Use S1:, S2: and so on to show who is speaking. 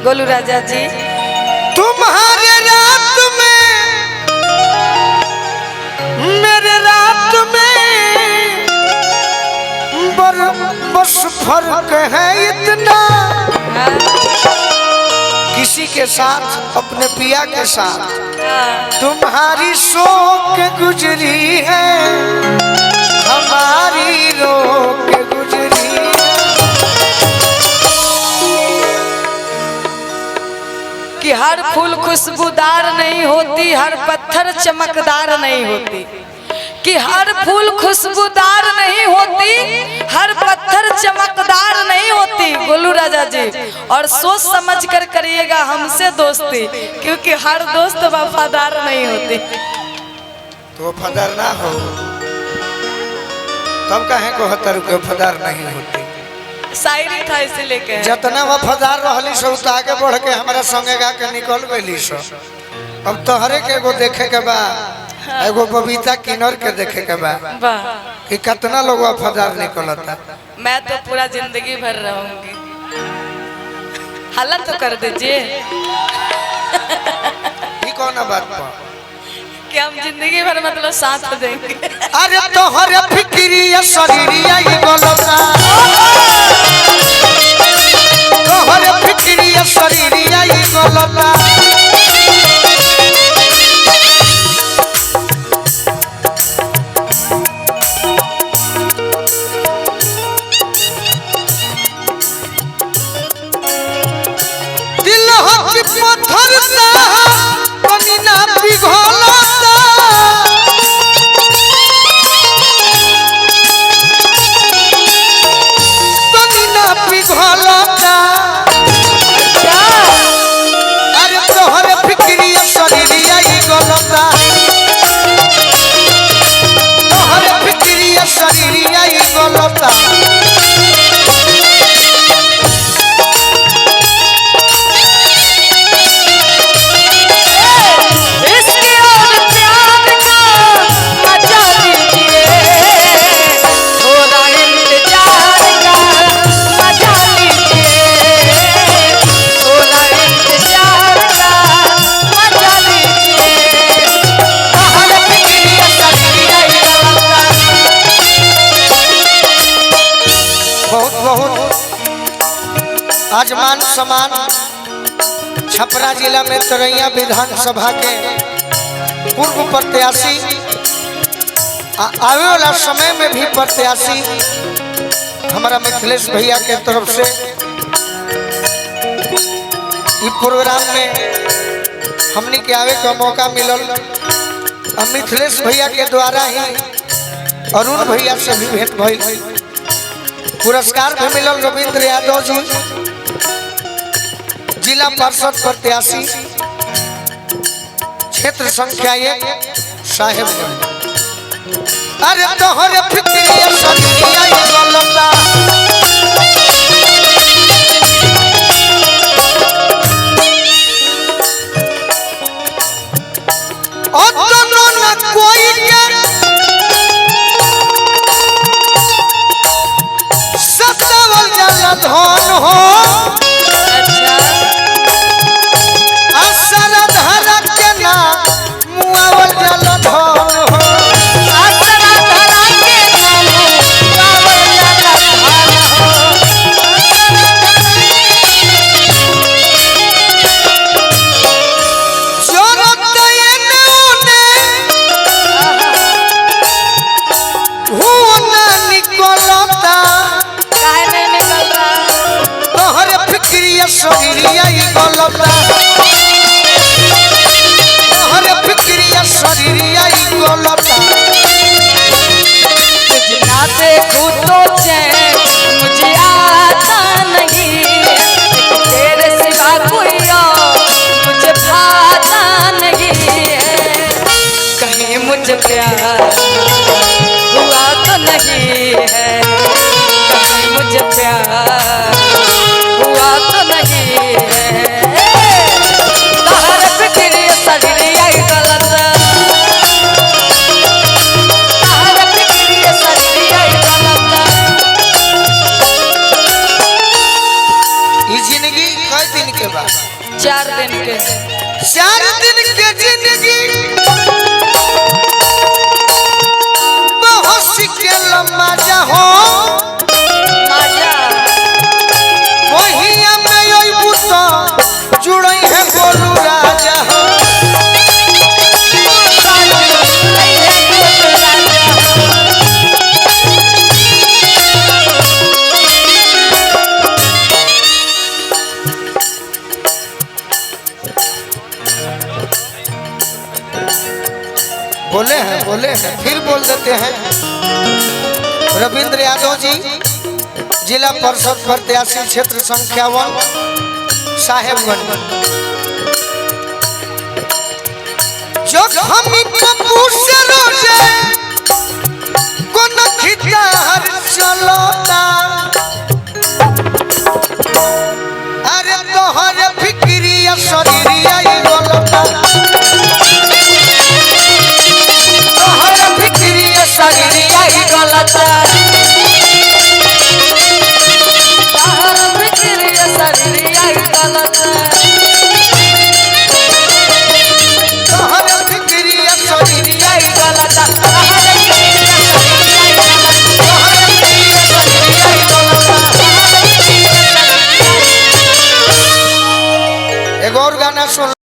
S1: गोलू राजा जी।
S2: तुम्हारे रात में मेरे रात में बस फर्क है इतना। किसी के साथ अपने पिया के साथ तुम्हारी शोक गुजरी है, हमारी रोक गुजरी है।
S1: कि हर फूल खुशबूदार नहीं होती, हर पत्थर चमकदार नहीं होती। कि हर फूल खुशबूदार नहीं होती, हर पत्थर चमकदार नहीं होती। गोलू राजा जी, और सोच समझ कर करिएगा हमसे दोस्ती, क्योंकि हर दोस्त वफादार नहीं होती।
S2: तो वफादार ना हो तब कहें को हतर के वफादार नहीं होती।
S1: शायरी था इसीलिए कहे।
S2: जितना वफादार रहली सब तो आगे बढ़ के हमारा संगे गा के निकल गई सब। अब तोहरे के एगो देखे के बा, एगो बबीता किन्नर के देखे के बा कि कितना लोग वफादार निकलता।
S1: मैं तो पूरा जिंदगी भर रहूंगी। हल्ला तो कर दीजिए।
S2: ये कौन बात पर
S1: कि हम जिंदगी भर मतलब साथ देंगे।
S2: अरे तोहरे फिक्रिया शरीरिया ये गलता, तोहरे फिक्रिया शरीरिया ये गलता। पत्थर पानी ना पिघलता, पानी ना पिघलता। अरे तोहरे फिक्रिया शरीरिया ये गलता, तोहरे फिक्रिया शरीरिया ये गलता। आज मान सम्मान छपरा जिला में तरैया विधानसभा के पूर्व प्रत्याशी, आवे वाला समय में भी प्रत्याशी हमारा मिथिलेश भैया के तरफ से इस प्रोग्राम में हमने के आवे का मौका मिलल। मिथिलेश भैया के द्वारा ही अरुण भैया से भी भेंट भइल, पुरस्कार भी मिलल। रविंद्र यादव जी जिला पार्षद प्रत्याशी क्षेत्र संख्या 1 साहेबगंज। अरे तोहरे फिक्रिया शरीरिया ये गलता, ओ दोनों ना कोई के सतावल जाला धन हो। शरीरिया ये गलता, तोहरे फिक्रिया शरीरिया ये गलता।
S1: ना देखूं तो चैन मुझे आता नहीं, तेरे सिवा कोई और मुझे भाता नहीं है। कहीं मुझे प्यार हुआ तो नहीं है, कहीं मुझे प्यार हुआ तो नहीं है। तोहरे फिक्रिया शरीरिया ये गलता, तोहरे फिक्रिया शरीरिया ये गलता।
S2: ये जिंदगी कई दिन के बाद
S1: 4 दिन के
S2: 4 दिन के जिंदगी बहुत के लम्बा हो
S1: माजा
S2: वही में यही बुता जुड़ई है गोलू राजा हो बोले हैं फिर बोल देते हैं। रविंद्र यादव जी जिला परिषद प्रत्याशी क्षेत्र संख्या 1 साहेबगंज जो हम से रोजे कोन खिता हर चलोता अरे तोहर फिक्रिया शरीरिया बोलता
S1: शरीरिया ही गलत शरीरिया ही गलत शरीरिया ही गलत
S2: एक और गाना सुन।